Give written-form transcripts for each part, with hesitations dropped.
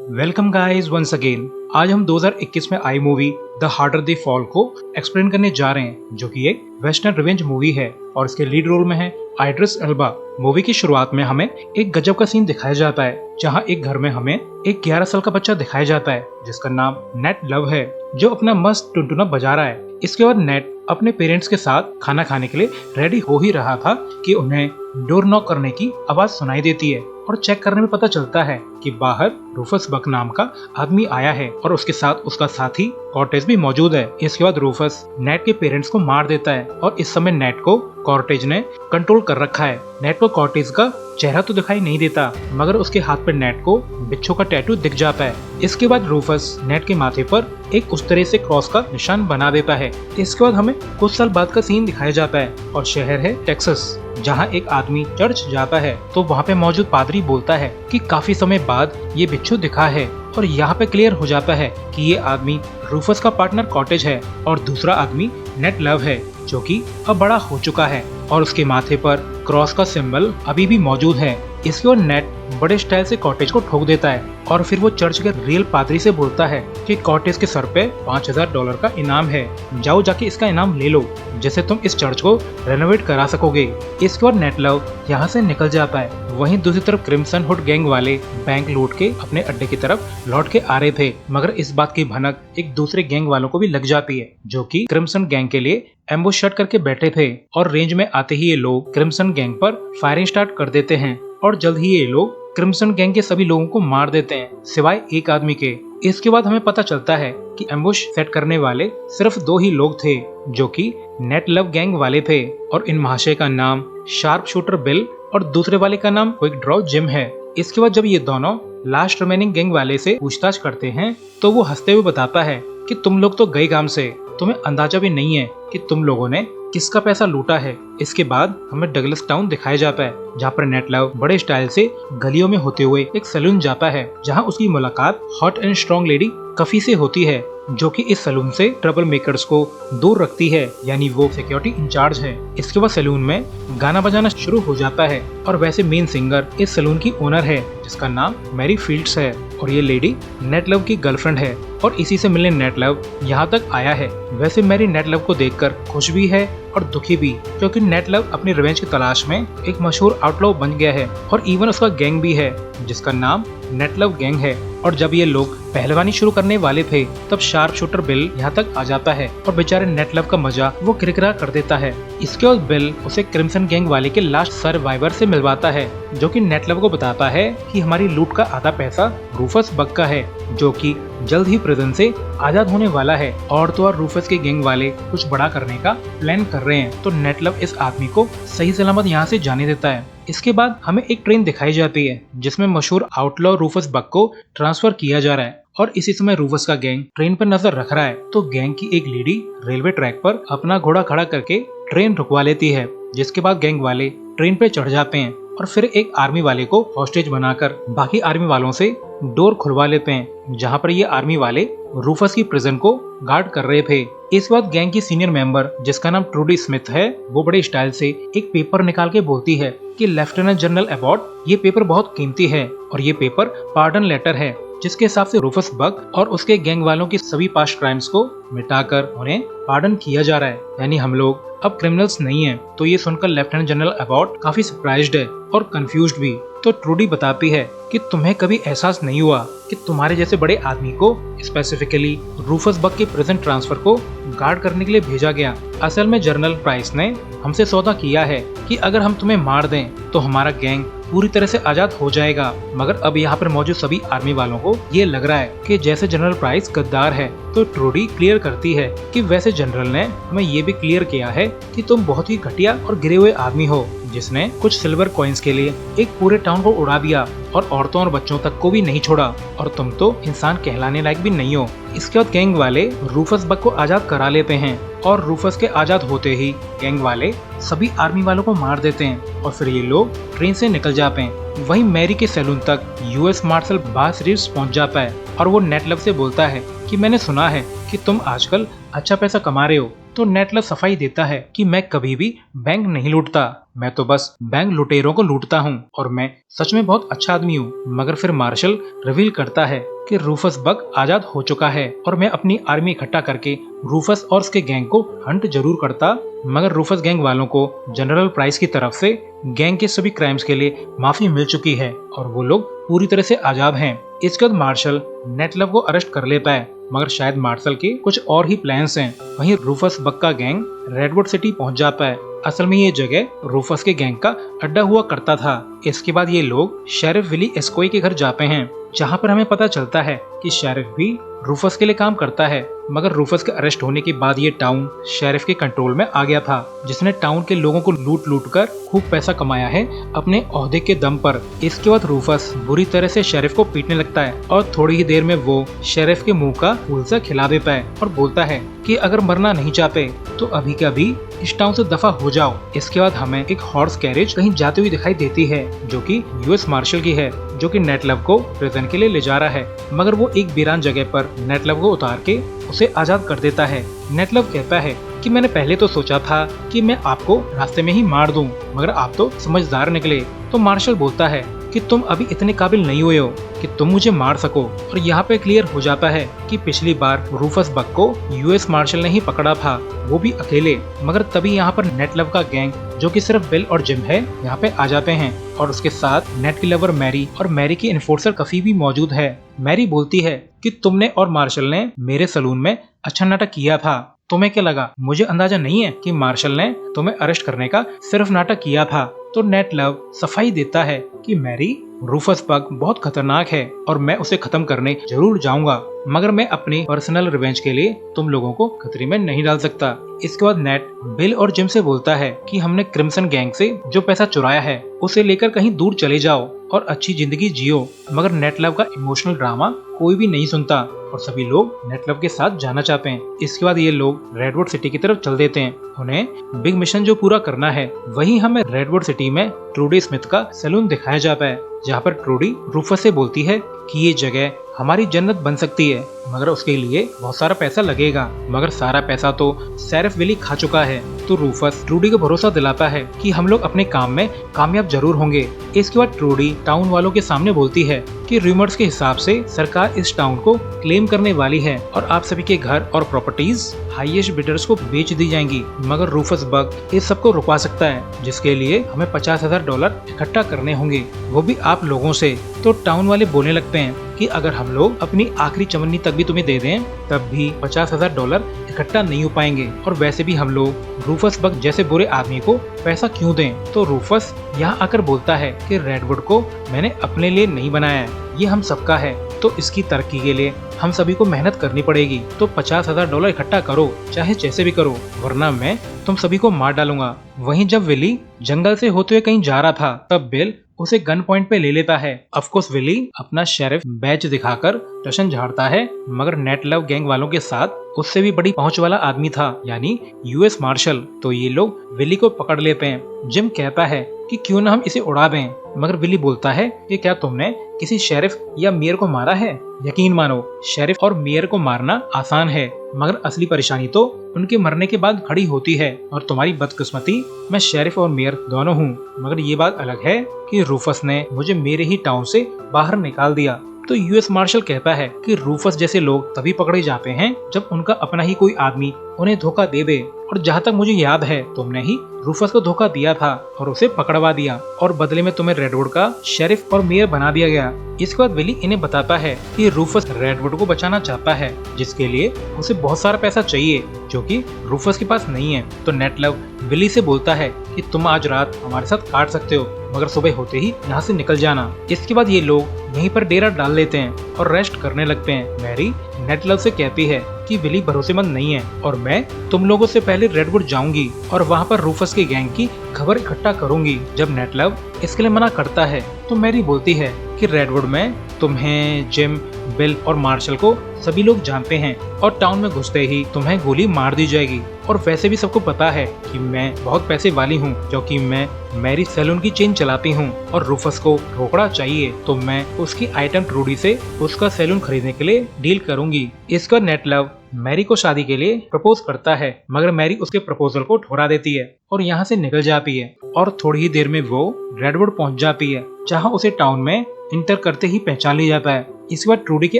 Welcome guys once again. आज हम 2021 में आई movie The Harder They Fall को एक्सप्लेन करने जा रहे हैं, जो कि एक वेस्टर्न रिवेंज मूवी है और इसके लीड रोल में है आइड्रिस एल्बा। मूवी की शुरुआत में हमें एक गजब का सीन दिखाया जाता है, जहां एक घर में हमें एक 11 साल का बच्चा दिखाया जाता है जिसका नाम नेट लव है, जो अपना मस्त टुनटुना बजा रहा है। इसके बाद नेट अपने पेरेंट्स के साथ खाना खाने के लिए रेडी हो ही रहा था कि उन्हें डोर नॉक करने की आवाज सुनाई देती है और चेक करने में पता चलता है कि बाहर रूफस बक नाम का आदमी आया है और उसके साथ उसका साथी कॉर्टेज भी मौजूद है। इसके बाद रूफस नेट के पेरेंट्स को मार देता है और इस समय नेट को कॉर्टेज ने कंट्रोल कर रखा है। नेट को कॉर्टेज का चेहरा तो दिखाई नहीं देता, मगर उसके हाथ पर नेट को बिच्छू का टैटू दिख जाता है। इसके बाद रूफस नेट के माथे पर एक उस तरह से क्रॉस का निशान बना देता है। इसके बाद हमें कुछ साल बाद का सीन दिखाया जाता है और शहर है टेक्सास, जहां एक आदमी चर्च जाता है तो वहां पे मौजूद पादरी बोलता है कि काफी समय बाद ये बिच्छू दिखा है और यहाँ पे क्लियर हो जाता है कि ये आदमी रूफस का पार्टनर कॉटेज है और दूसरा आदमी नेट लव है, जो कि अब बड़ा हो चुका है और उसके माथे पर क्रॉस का सिंबल अभी भी मौजूद है। इसके बाद नेट बड़े स्टाइल से कॉटेज को ठोक देता है और फिर वो चर्च के रियल पादरी से बोलता है कि कॉटेज के सर पे $5000 का इनाम है, जाओ जाके इसका इनाम ले लो, जैसे तुम इस चर्च को रेनोवेट करा सकोगे। इसके बाद नेट लव यहाँ से निकल जाता है। वहीं दूसरी तरफ क्रिम्सन हुड गैंग वाले बैंक लूट के अपने अड्डे की तरफ लौट के आ रहे थे, मगर इस बात की भनक एक दूसरे गैंग वालों को भी लग जाती है, जो कि क्रिम्सन गैंग के लिए एम्बुश सेट करके बैठे थे। और रेंज में आते ही ये लोग क्रिम्सन गैंग पर फायरिंग स्टार्ट कर देते हैं और जल्द ही ये लोग क्रिम्सन गैंग के सभी लोगों को मार देते हैं सिवाय एक आदमी के। इसके बाद हमें पता चलता है कि एम्बुश सेट करने वाले सिर्फ 2 ही लोग थे, जो कि नेट लव गैंग वाले थे, और इन महाशय का नाम शार्प शूटर बिल और दूसरे वाले का नाम क्विक ड्रॉ जिम है। इसके बाद जब ये दोनों लास्ट रिमेनिंग गैंग वाले से पूछताछ करते हैं तो वो हंसते हुए बताता है कि तुम लोग तो गए काम से, तुम्हें अंदाजा भी नहीं है कि तुम लोगों ने किसका पैसा लूटा है। इसके बाद हमें डगलस टाउन दिखाया जाता है, जहाँ पर नेट लव बड़े स्टाइल से गलियों में होते हुए एक सैलून जाता है, जहाँ उसकी मुलाकात hot and strong lady coffee से होती है, जो कि इस सैलून से ट्रबल मेकर्स को दूर रखती है, यानी वो सिक्योरिटी इंचार्ज है। इसके बाद सैलून में गाना बजाना शुरू हो जाता है और वैसे मेन सिंगर इस सैलून की ओनर है, जिसका नाम मैरी फील्ड्स है, और ये लेडी नेट लव की गर्लफ्रेंड है और इसी से मिलने नेट लव यहाँ तक आया है। वैसे मैरी नेट लव को देखकर खुश भी है और दुखी भी, क्योंकि नेट लव अपनी रिवेंज की तलाश में एक मशहूर आउटलॉ बन गया है और इवन उसका गैंग भी है जिसका नाम नेट लव गैंग है। और जब ये लोग पहलवानी शुरू करने वाले थे तब शार्प शूटर बिल यहाँ तक आ जाता है और बेचारे नेट लव का मजा वो किरकिरा कर देता है। इसके बाद बिल उसे क्रिम्सन गैंग वाले के लास्ट सर्वाइवर से मिलवाता है, जो कि नेट लव को बताता है कि हमारी लूट का आधा पैसा रूफस बक का है, जो कि जल्द ही प्रिजन से आजाद होने वाला है, और तो और रूफस के गैंग वाले कुछ बड़ा करने का प्लान कर रहे हैं। तो नेट लव इस आदमी को सही सलामत यहाँ से जाने देता है। इसके बाद हमें एक ट्रेन दिखाई जाती है जिसमें मशहूर आउटलॉ रूफस बक को ट्रांसफर किया जा रहा है, और इसी समय रूफस का गैंग ट्रेन पर नजर रख रहा है। तो गैंग की एक लेडी रेलवे ट्रैक पर अपना घोड़ा खड़ा करके ट्रेन रुकवा लेती है, जिसके बाद गैंग वाले ट्रेन पे चढ़ जाते हैं और फिर एक आर्मी वाले को हॉस्टेज बनाकर बाकी आर्मी वालों से डोर खुलवा लेते हैं, जहाँ पर ये आर्मी वाले रूफस की प्रिजन को गार्ड कर रहे थे। इस वक्त गैंग की सीनियर मेंबर, जिसका नाम ट्रूडी स्मिथ है, वो बड़े स्टाइल से एक पेपर निकाल के बोलती है कि लेफ्टिनेंट जनरल अबॉट, ये पेपर बहुत कीमती है और ये पेपर पार्डन लेटर है, जिसके हिसाब से रूफस बक और उसके गैंग वालों की सभी पास्ट क्राइम्स को मिटाकर उन्हें पार्डन किया जा रहा है, यानी हम लोग अब क्रिमिनल्स नहीं हैं। तो ये सुनकर लेफ्टिनेंट जनरल अबॉट काफी सरप्राइज्ड है और कंफ्यूज्ड भी। तो ट्रूडी बताती है कि तुम्हें कभी एहसास नहीं हुआ कि तुम्हारे जैसे बड़े आदमी को स्पेसिफिकली रूफस बक के प्रेजेंट ट्रांसफर को गार्ड करने के लिए भेजा गया। असल में जनरल प्राइस ने हमसे सौदा किया है कि अगर हम तुम्हें मार दें तो हमारा गैंग पूरी तरह से आजाद हो जाएगा, मगर अब यहाँ पर मौजूद सभी आर्मी वालों को ये लग रहा है कि जैसे जनरल प्राइस गद्दार है। तो ट्रूडी क्लियर करती है कि वैसे जनरल ने हमें ये भी क्लियर किया है कि तुम बहुत ही घटिया और गिरे हुए आदमी हो, जिसने कुछ सिल्वर कॉइन्स के लिए एक पूरे टाउन को उड़ा दिया और औरतों और बच्चों तक को भी नहीं छोड़ा, और तुम तो इंसान कहलाने लायक भी नहीं हो। इसके बाद गैंग वाले रूफस बक को आजाद करा लेते हैं और रूफस के आजाद होते ही गैंग वाले सभी आर्मी वालों को मार देते हैं और फिर ये लोग ट्रेन से निकल जाते हैं। वहीं मैरी के सैलून तक यूएस मार्शल बास रिव्स पहुंच जाता है और वो नेट लव से बोलता है कि मैंने सुना है कि तुम आजकल अच्छा पैसा कमा रहे हो। तो नेट लव सफाई देता है कि मैं कभी भी बैंक नहीं लूटता, मैं तो बस बैंक लुटेरों को लूटता हूँ और मैं सच में बहुत अच्छा आदमी हूँ। मगर फिर मार्शल रिवील करता है कि रूफस बक आजाद हो चुका है और मैं अपनी आर्मी इकट्ठा करके रूफस और उसके गैंग को हंट जरूर करता। मगर रूफस गैंग वालों को जनरल प्राइस की तरफ से गैंग के सभी क्राइम्स के लिए माफी मिल चुकी है और वो लोग पूरी तरह से आजाद हैं। इसके बाद मार्शल नेटलव को अरेस्ट कर लेता है, मगर शायद मार्शल के कुछ और ही प्लान्स हैं। वहीं रूफस बक का गैंग रेडवुड सिटी पहुंच जाता है। असल में ये जगह रूफस के गैंग का अड्डा हुआ करता था। इसके बाद ये लोग शेरिफ विली एस्कोई के घर जाते हैं, जहाँ पर हमें पता चलता है कि शेरिफ भी रूफस के लिए काम करता है। मगर रूफस के अरेस्ट होने के बाद ये टाउन शेरिफ के कंट्रोल में आ गया था, जिसने टाउन के लोगों को लूट लूट कर खूब पैसा कमाया है अपने ओहदे के दम पर। इसके बाद रूफस बुरी तरह से शेरिफ को पीटने लगता है और थोड़ी ही देर में वो शेरिफ के मुंह का फूल सा खिला देता है और बोलता है कि अगर मरना नहीं चाहते तो अभी के अभी इस टाउन से दफा हो जाओ। इसके बाद हमें एक हॉर्स कैरेज कहीं जाती हुई दिखाई देती है, जो कि यूएस मार्शल की है, जो कि नेटलव को प्रिजन के लिए ले जा रहा है। मगर वो एक वीरान जगह पर नेटलव को उतार के उसे आजाद कर देता है। नेटलव कहता है कि मैंने पहले तो सोचा था कि मैं आपको रास्ते में ही मार दूं, मगर आप तो समझदार निकले। तो मार्शल बोलता है कि तुम अभी इतने काबिल नहीं हुए हो कि तुम मुझे मार सको। और यहाँ पे क्लियर हो जाता है कि पिछली बार रूफस बक को यूएस मार्शल ने ही पकड़ा था, वो भी अकेले। मगर तभी यहाँ पर नेटलव का गैंग, जो कि सिर्फ बिल और जिम है, यहाँ पे आ जाते हैं और उसके साथ नेट की लवर मैरी और मैरी की इन्फोर्सर कफी भी मौजूद है। मैरी बोलती है कि तुमने और मार्शल ने मेरे सलून में अच्छा नाटक किया था, तुम्हें क्या लगा मुझे अंदाजा नहीं है कि मार्शल ने तुम्हें अरेस्ट करने का सिर्फ नाटक किया था। तो नेटलव सफाई देता है कि मैरी, रूफस बक बहुत खतरनाक है और मैं उसे खत्म करने जरूर जाऊंगा, मगर मैं अपनी पर्सनल रिवेंज के लिए तुम लोगों को खतरे में नहीं डाल सकता। इसके बाद नेट बिल और जिम से बोलता है कि हमने क्रिम्सन गैंग से जो पैसा चुराया है उसे लेकर कहीं दूर चले जाओ और अच्छी जिंदगी जियो। मगर नेटलव का इमोशनल ड्रामा कोई भी नहीं सुनता और सभी लोग नेटलव के साथ जाना चाहते हैं। इसके बाद ये लोग रेडवुड सिटी की तरफ चल देते हैं। उन्हें बिग मिशन जो पूरा करना है, वहीं हमें रेडवुड सिटी में ट्रूडी स्मिथ का सैलून दिखाया जाता है, जहाँ पर ट्रूडी रूफस से बोलती है कि ये जगह हमारी जन्नत बन सकती है, मगर उसके लिए बहुत सारा पैसा लगेगा। मगर सारा पैसा तो शेरिफ विली खा चुका है। तो रूफस ट्रूडी को भरोसा दिलाता है कि हम लोग अपने काम में कामयाब जरूर होंगे। इसके बाद ट्रूडी टाउन वालों के सामने बोलती है कि रूमर्स के हिसाब से सरकार इस टाउन को क्लेम करने वाली है और आप सभी के घर और प्रॉपर्टीज हाईएस्ट बिडर्स को बेच दी जाएंगी। मगर रूफस बक इस सब को रुकवा सकता है, जिसके लिए हमें $50,000 इकट्ठा करने होंगे, वो भी आप लोगों से। तो टाउन वाले बोलने लगते हैं कि अगर हम लोग अपनी आखिरी चमन्नी तक भी तुम्हें दे दें, तब भी $50,000 इकट्ठा नहीं हो पाएंगे। और वैसे भी हम लोग रूफस बक जैसे बुरे आदमी को पैसा क्यों दें। तो रूफस यहाँ आकर बोलता है कि रेडवुड को मैंने अपने लिए नहीं बनाया है, ये हम सबका है, तो इसकी तरक्की के लिए हम सभी को मेहनत करनी पड़ेगी। तो $50,000 इकट्ठा करो, चाहे जैसे भी करो, वरना मैं तुम सभी को मार डालूंगा। वहीं जब विली जंगल से होते हुए कहीं जा रहा था, तब बिल उसे गन पॉइंट पे ले लेता है। ऑफकोर्स विली अपना शेरिफ बैच दिखाकर टशन झाड़ता है, मगर नेटलव गैंग वालों के साथ उससे भी बड़ी पहुंच वाला आदमी था, यानी यूएस मार्शल। तो ये लोग विली को पकड़ लेते हैं। जिम कहता है कि क्यों ना हम इसे उड़ा दें, मगर विली बोलता है कि क्या तुमने किसी शेरिफ या मेयर को मारा है? यकीन मानो, शेरिफ और मेयर को मारना आसान है, मगर असली परेशानी तो उनके मरने के बाद खड़ी होती है। और तुम्हारी बदकिस्मती, मैं शेरिफ और मेयर दोनों हूँ। मगर ये बात अलग है कि रूफस ने मुझे मेरे ही टाउन से बाहर निकाल दिया। तो यूएस मार्शल कहता है कि रूफस जैसे लोग तभी पकड़े जाते हैं जब उनका अपना ही कोई आदमी उन्हें धोखा दे दे। और जहाँ तक मुझे याद है, तुमने ही रूफस को धोखा दिया था और उसे पकड़वा दिया, और बदले में तुम्हें रेडवुड का शेरिफ और मेयर बना दिया गया। इसके बाद विली इन्हें बताता है कि रूफस रेडवुड को बचाना चाहता है, जिसके लिए उसे बहुत सारा पैसा चाहिए, जो कि रूफस के पास नहीं है। तो नेटलव विली से बोलता है कि तुम आज रात हमारे साथ काट सकते हो, मगर सुबह होते ही यहाँ से निकल जाना। इसके बाद ये लोग यहीं पर डेरा डाल लेते हैं और रेस्ट करने लगते हैं। मैरी नेटलव से कहती है कि विली भरोसेमंद नहीं है और मैं तुम लोगों से पहले रेडवुड जाऊंगी और वहाँ पर रूफस के गैंग की खबर इकट्ठा करूंगी। जब नेटलव इसके लिए मना करता है, तो मैरी बोलती है कि रेडवुड में तुम्हें, जिम, बिल और मार्शल को सभी लोग जानते हैं और टाउन में घुसते ही तुम्हें गोली मार दी जाएगी। और वैसे भी सबको पता है कि मैं बहुत पैसे वाली हूँ, क्योंकि मैं मैरी सैलून की चेन चलाती हूँ और रूफस को रोकड़ा चाहिए, तो मैं उसकी आइटम ट्रूडी से उसका सैलून खरीदने के लिए डील करूंगी। इसका नेटलव मैरी को शादी के लिए प्रपोज करता है, मगर मैरी उसके प्रपोजल को ठुकरा देती है और यहाँ से निकल जाती है। और थोड़ी ही देर में वो रेडवुड पहुँच जाती है, जहाँ उसे टाउन में इंटर करते ही पहचान लिया जाता है। इसके बाद ट्रूडी के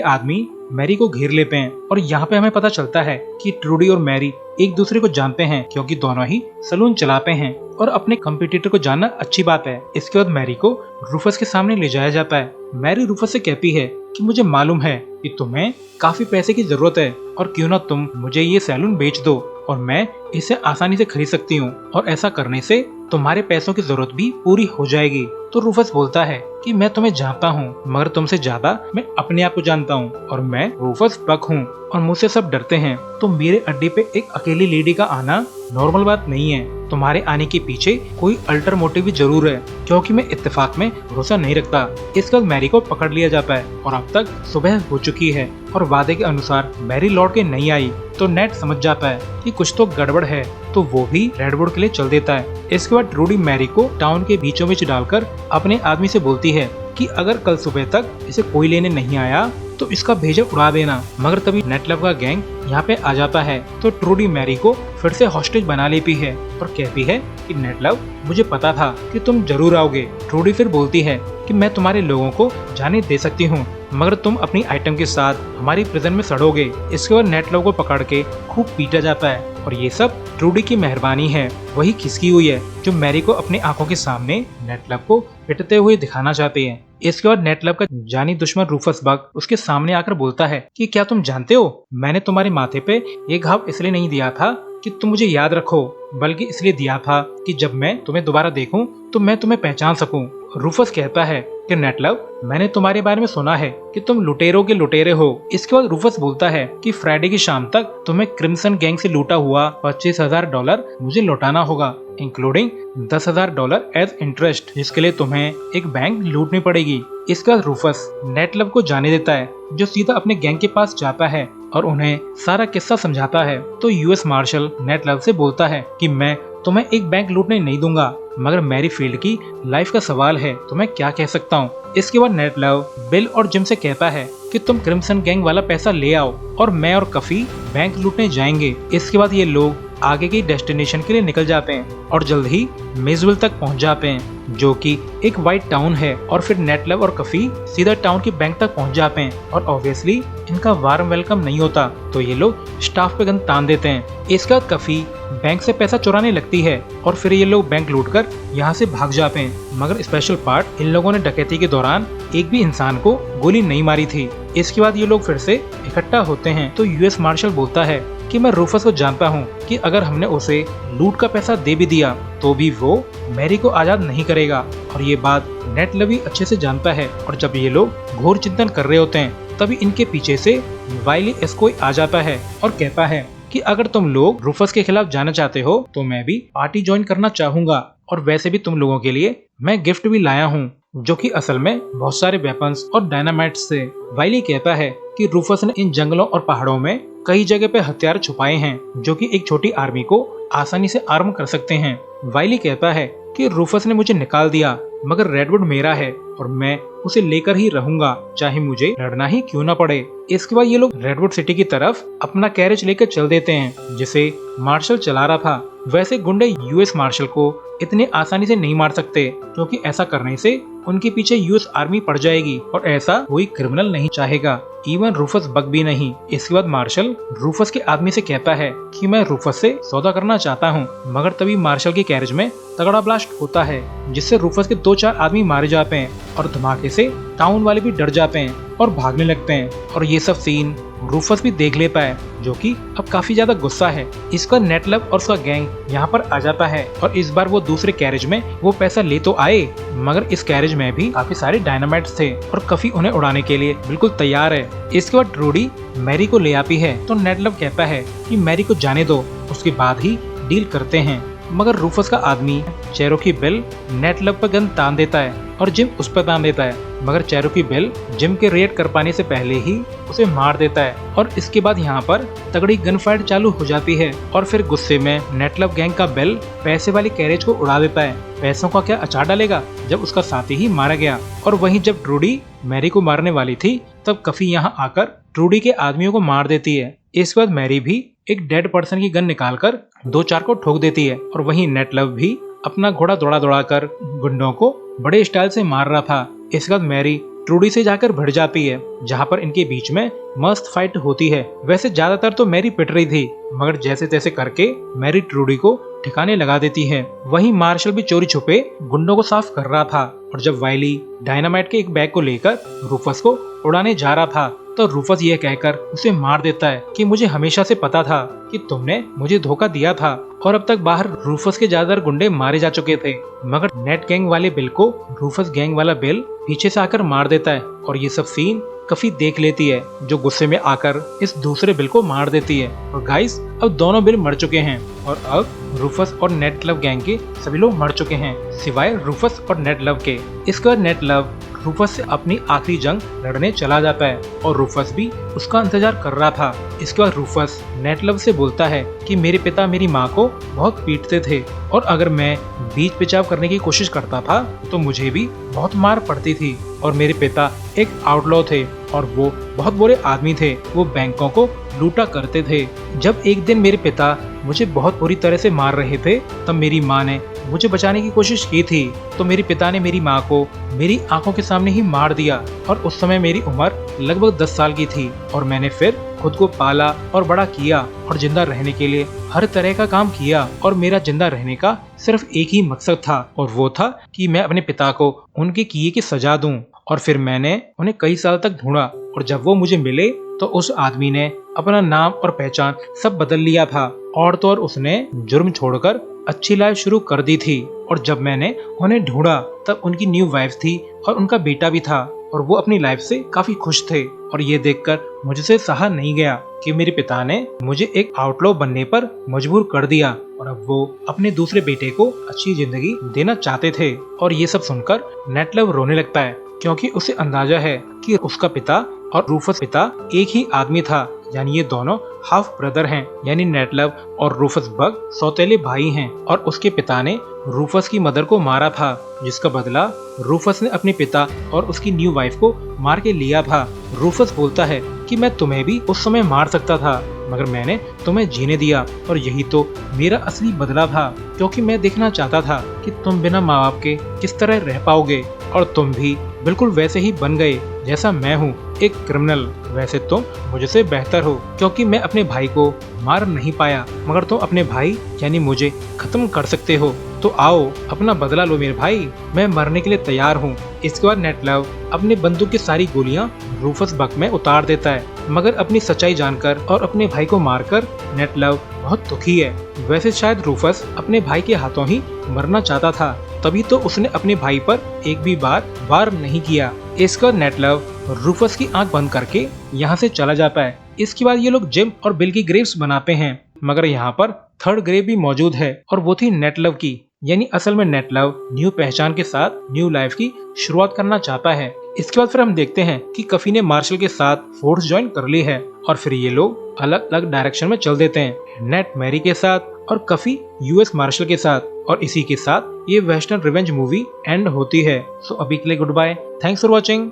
आदमी मैरी को घेर लेते हैं और यहाँ पे हमें पता चलता है कि ट्रूडी और मैरी एक दूसरे को जानते हैं, क्योंकि दोनों ही सलून चलाते हैं और अपने कंपटीटर को जानना अच्छी बात है। इसके बाद मैरी को रूफस के सामने ले जाया जाता है। मैरी रूफस से कहती है कि मुझे मालूम है कि तुम्हें काफी पैसे की जरूरत है और क्यों ना तुम मुझे ये सैलून बेच दो और मैं इसे आसानी से खरीद सकती हूँ, और ऐसा करने से तुम्हारे पैसों की जरूरत भी पूरी हो जाएगी। तो रूफस बोलता है कि मैं तुम्हें जानता हूँ, मगर तुमसे ज्यादा मैं अपने आप को जानता हूँ और मैं रूफस बक हूँ और मुझसे सब डरते हैं। तो मेरे अड्डे पे एक अकेली लेडी का आना नॉर्मल बात नहीं है। तुम्हारे आने के पीछे कोई अल्टर मोटिव भी जरूर है, क्योंकि मैं इत्तेफाक में भरोसा नहीं रखता। इस वक्त मैरी को पकड़ लिया जाता है और अब तक सुबह हो चुकी है और वादे के अनुसार मैरी लौट के नहीं आई। तो नेट समझ जाता है कि कुछ तो गड़बड़ है, तो वो भी रेडवुड के लिए चल देता है। इसके बाद ट्रूडी मैरी को टाउन के बीचों बीच डालकर अपने आदमी से बोलती है कि अगर कल सुबह तक इसे कोई लेने नहीं आया तो इसका भेजा उड़ा देना। मगर तभी नेटलव का गैंग यहाँ पे आ जाता है। तो ट्रूडी मैरी को फिर से हॉस्टेज बना लेती है और कहती है कि नेटलव, मुझे पता था कि तुम जरूर आओगे। ट्रूडी फिर बोलती है कि मैं तुम्हारे लोगों को जाने दे सकती हूँ, मगर तुम अपनी आइटम के साथ हमारी प्रिजन में सड़ोगे। इसके बाद नेटलव को पकड़ के खूब पीटा जाता है और ये सब ट्रूडी की मेहरबानी है, वही खिसकी हुई है जो मैरी को अपनी आंखों के सामने नेटलव को पिटते हुए दिखाना चाहते हैं। इसके बाद नेटलव का जानी दुश्मन रूफस बक उसके सामने आकर बोलता है कि क्या तुम जानते हो, मैंने तुम्हारे माथे पे ये घाव इसलिए नहीं दिया था कि तुम मुझे याद रखो, बल्कि इसलिए दिया था कि जब मैं तुम्हें दोबारा देखूं तो मैं तुम्हें पहचान सकूं। रूफस कहता है कि नेटलव, मैंने तुम्हारे बारे में सुना है कि तुम लुटेरों के लुटेरे हो। इसके बाद रूफस बोलता है कि फ्राइडे की शाम तक तुम्हें क्रिम्सन गैंग से लूटा हुआ $25,000 मुझे लौटाना होगा, इंक्लूडिंग $10,000 एज इंटरेस्ट, जिसके लिए तुम्हें एक बैंक लूटनी पड़ेगी। इसके बाद रूफस नेटलव को जाने देता है, जो सीधा अपने गैंग के पास जाता है और उन्हें सारा किस्सा समझाता है। तो यूएस मार्शल नेटलव से बोलता है कि मैं तुम्हें एक बैंक लूटने नहीं दूंगा, मगर मैरी फील्ड की लाइफ का सवाल है तो मैं क्या कह सकता हूँ। इसके बाद नेटलव बिल और जिम से कहता है कि तुम क्रिम्सन गैंग वाला पैसा ले आओ और मैं और कफी बैंक लूटने जाएंगे। इसके बाद ये लोग आगे की डेस्टिनेशन के लिए निकल जाते हैं और जल्द ही मेजविल तक पहुंच जाते हैं, जो कि एक वाइट टाउन है। और फिर नेटलव और कफी सीधा टाउन की बैंक तक पहुंच जाते हैं और ऑब्वियसली इनका वार्म वेलकम नहीं होता, तो ये लोग स्टाफ पे गन तान देते हैं। इसके बाद कफी बैंक से पैसा चुराने लगती है और फिर ये लोग बैंक लूटकर यहाँ से भाग जाते हैं। मगर स्पेशल पार्ट, इन लोगों ने डकैती के दौरान एक भी इंसान को गोली नहीं मारी थी। इसके बाद ये लोग फिर से इकट्ठा होते हैं। तो यूएस मार्शल बोलता है कि मैं रूफस को जानता हूँ कि अगर हमने उसे लूट का पैसा दे भी दिया तो भी वो मैरी को आजाद नहीं करेगा, और ये बात नेटलव भी अच्छे से जानता है। और जब ये लोग घोर चिंतन कर रहे होते हैं तभी इनके पीछे से वाइली एस्कोई आ जाता है और कहता है कि अगर तुम लोग रूफस के खिलाफ जाना चाहते हो तो मैं भी पार्टी ज्वाइन करना चाहूंगा, और वैसे भी तुम लोगों के लिए मैं गिफ्ट भी लाया हूँ, जो कि असल में बहुत सारे वेपन्स और डायनामाइट्स थे। वाइली कहता है कि रूफस ने इन जंगलों और पहाड़ों में कई जगह पे हथियार छुपाए हैं, जो कि एक छोटी आर्मी को आसानी से आर्म कर सकते हैं। वाइली कहता है कि रूफस ने मुझे निकाल दिया, मगर रेडवुड मेरा है और मैं उसे लेकर ही रहूंगा, चाहे मुझे लड़ना ही क्यों ना पड़े। इसके बाद ये लोग रेडवुड सिटी की तरफ अपना कैरेज लेकर चल देते हैं, जिसे मार्शल चला रहा था। वैसे गुंडे यूएस मार्शल को इतने आसानी से नहीं मार सकते, क्योंकि ऐसा करने से उनके पीछे यूएस आर्मी पड़ जाएगी और ऐसा कोई क्रिमिनल नहीं चाहेगा, इवन रूफस बक भी नहीं। इसके बाद मार्शल रूफस के आदमी से कहता है कि मैं रूफस से सौदा करना चाहता हूँ, मगर तभी मार्शल के कैरेज में तगड़ा ब्लास्ट होता है, जिससे रूफस के 2-4 आदमी मारे जाते हैं और धमाके से टाउन वाले भी डर जाते हैं और भागने लगते हैं। और ये सब सीन रूफस भी देख लेता है, जो कि अब काफी ज्यादा गुस्सा है। इसका नेटलव और उसका गैंग यहाँ पर आ जाता है और इस बार वो दूसरे कैरेज में वो पैसा ले तो आए, मगर इस कैरेज में भी काफी सारे डायनामाइट्स थे और कफी उन्हें उड़ाने के लिए बिल्कुल तैयार है। इसके बाद ट्रूडी मैरी को ले आती है, तो नेटलव कहता है कि मैरी को जाने दो, उसके बाद ही डील करते हैं। मगर रूफस का आदमी चेरोकी बिल नेटलव पर गन तान देता है और जिम उस पर तान देता है, मगर चेरोकी बिल जिम के रेड कर पाने से पहले ही उसे मार देता है। और इसके बाद यहाँ पर तगड़ी गन फाइट चालू हो जाती है और फिर गुस्से में नेटलव गैंग का बिल पैसे वाली कैरेज को उड़ा देता है। पैसों का क्या अचार डालेगा जब उसका साथी ही मारा गया। और वहीं जब ट्रूडी मैरी को मारने वाली थी तब कफी यहाँ आकर ट्रूडी के आदमियों को मार देती है इसके बाद मैरी भी एक डेड पर्सन की गन निकालकर 2-4 को ठोक देती है और वहीं नेट लव भी अपना घोड़ा दौड़ा दौड़ा कर गुंडों को बड़े स्टाइल से मार रहा था। इसके बाद मैरी ट्रूडी से जाकर भिड़ जाती है, जहाँ पर इनके बीच में मस्त फाइट होती है। वैसे ज्यादातर तो मैरी पिट रही थी, मगर जैसे तैसे करके मैरी ट्रूडी को ठिकाने लगा देती है। वहीं मार्शल भी चोरी छुपे गुंडों को साफ कर रहा था और जब वाइली डायनामाइट के एक बैग को लेकर रूफस को उड़ाने जा रहा था तो रूफस यह कहकर उसे मार देता है कि मुझे हमेशा से पता था कि तुमने मुझे धोखा दिया था। और अब तक बाहर रूफस के ज्यादातर गुंडे मारे जा चुके थे, मगर नेट गैंग वाले बिल को रूफस गैंग वाला बिल पीछे से आकर मार देता है और ये सब सीन कफी देख लेती है, जो गुस्से में आकर इस दूसरे बिल को मार देती है। और गाइस, अब दोनों बिल मर चुके हैं और अब रूफस और नेट लव गैंग के सभी लोग मर चुके हैं सिवाय रूफस और नेट लव के। इसके बाद नेट लव रूफस से अपनी आखिरी जंग लड़ने चला जाता है और रूफस भी उसका इंतजार कर रहा था। इसके बाद रूफस नेट लव से बोलता है कि मेरे पिता मेरी माँ को बहुत पीटते थे और अगर मैं बीच पिचाव करने की कोशिश करता था तो मुझे भी बहुत मार पड़ती थी और मेरे पिता एक आउटलॉ थे और वो बहुत बुरे आदमी थे। वो बैंकों को लूटा करते थे। जब एक दिन मेरे पिता मुझे बहुत बुरी तरह से मार रहे थे तब मेरी माँ ने मुझे बचाने की कोशिश की थी, तो मेरे पिता ने मेरी माँ को मेरी आंखों के सामने ही मार दिया और उस समय मेरी उम्र लगभग 10 साल की थी और मैंने फिर खुद को पाला और बड़ा किया और जिंदा रहने के लिए हर तरह का काम किया और मेरा जिंदा रहने का सिर्फ एक ही मकसद था और वो था कि मैं अपने पिता को उनके किए की सजा दूं। और फिर मैंने उन्हें कई साल तक ढूंढा और जब वो मुझे मिले तो उस आदमी ने अपना नाम और पहचान सब बदल लिया था और तो और उसने जुर्म छोड़कर अच्छी लाइफ शुरू कर दी थी। और जब मैंने उन्हें ढूंढा तब उनकी न्यू वाइफ थी और उनका बेटा भी था और वो अपनी लाइफ से काफी खुश थे। और ये देखकर मुझसे सहा नहीं गया कि मेरे पिता ने मुझे एक आउटलॉ बनने पर मजबूर कर दिया और अब वो अपने दूसरे बेटे को अच्छी जिंदगी देना चाहते थे। और ये सब सुनकर नेट लव रोने लगता है क्योंकि उसे अंदाजा है कि उसका पिता और रूफस पिता एक ही आदमी था, यानी ये दोनों हाफ ब्रदर हैं। यानी नेट लव और रूफस बग सौतेले भाई हैं और उसके पिता ने रूफस की मदर को मारा था, जिसका बदला रूफस ने अपने पिता और उसकी न्यू वाइफ को मार के लिया था। रूफस बोलता है कि मैं तुम्हें भी उस समय मार सकता था मगर मैंने तुम्हें जीने दिया और यही तो मेरा असली बदला था, क्योंकि मैं देखना चाहता था कि तुम बिना माँ बाप के किस तरह रह पाओगे और तुम भी बिल्कुल वैसे ही बन गए जैसा मैं हूँ, एक क्रिमिनल। वैसे तुम मुझसे बेहतर हो क्योंकि मैं अपने भाई को मार नहीं पाया, मगर तुम अपने भाई यानी मुझे खत्म कर सकते हो। तो आओ अपना बदला लो मेरे भाई, मैं मरने के लिए तैयार हूँ। इसके बाद नेट लव अपने बंदूक की सारी गोलियां रूफस बग में उतार देता है, मगर अपनी सच्चाई जानकर और अपने भाई को मारकर नेट लव बहुत दुखी है। वैसे शायद रूफस अपने भाई के हाथों ही मरना चाहता था, तभी तो उसने अपने भाई पर एक भी बार वार नहीं किया। इसके बाद नेट लव रूफस की आंख बंद करके यहाँ से चला जाता है। इसके बाद ये लोग जिम और बिल की ग्रेव्स बनाते हैं, मगर यहाँ पर थर्ड ग्रेव भी मौजूद है और वो थी नेट लव की। यानी असल में नेट लव न्यू पहचान के साथ न्यू लाइफ की शुरुआत करना चाहता है। इसके बाद फिर हम देखते हैं कि कफी ने मार्शल के साथ फोर्स ज्वाइन कर ली है और फिर ये लोग अलग अलग डायरेक्शन में चल देते हैं, नेट मैरी के साथ और कफी यूएस मार्शल के साथ। और इसी के साथ ये वेस्टर्न रिवेंज मूवी एंड होती है। सो अभी के लिए goodbye, thanks for watching.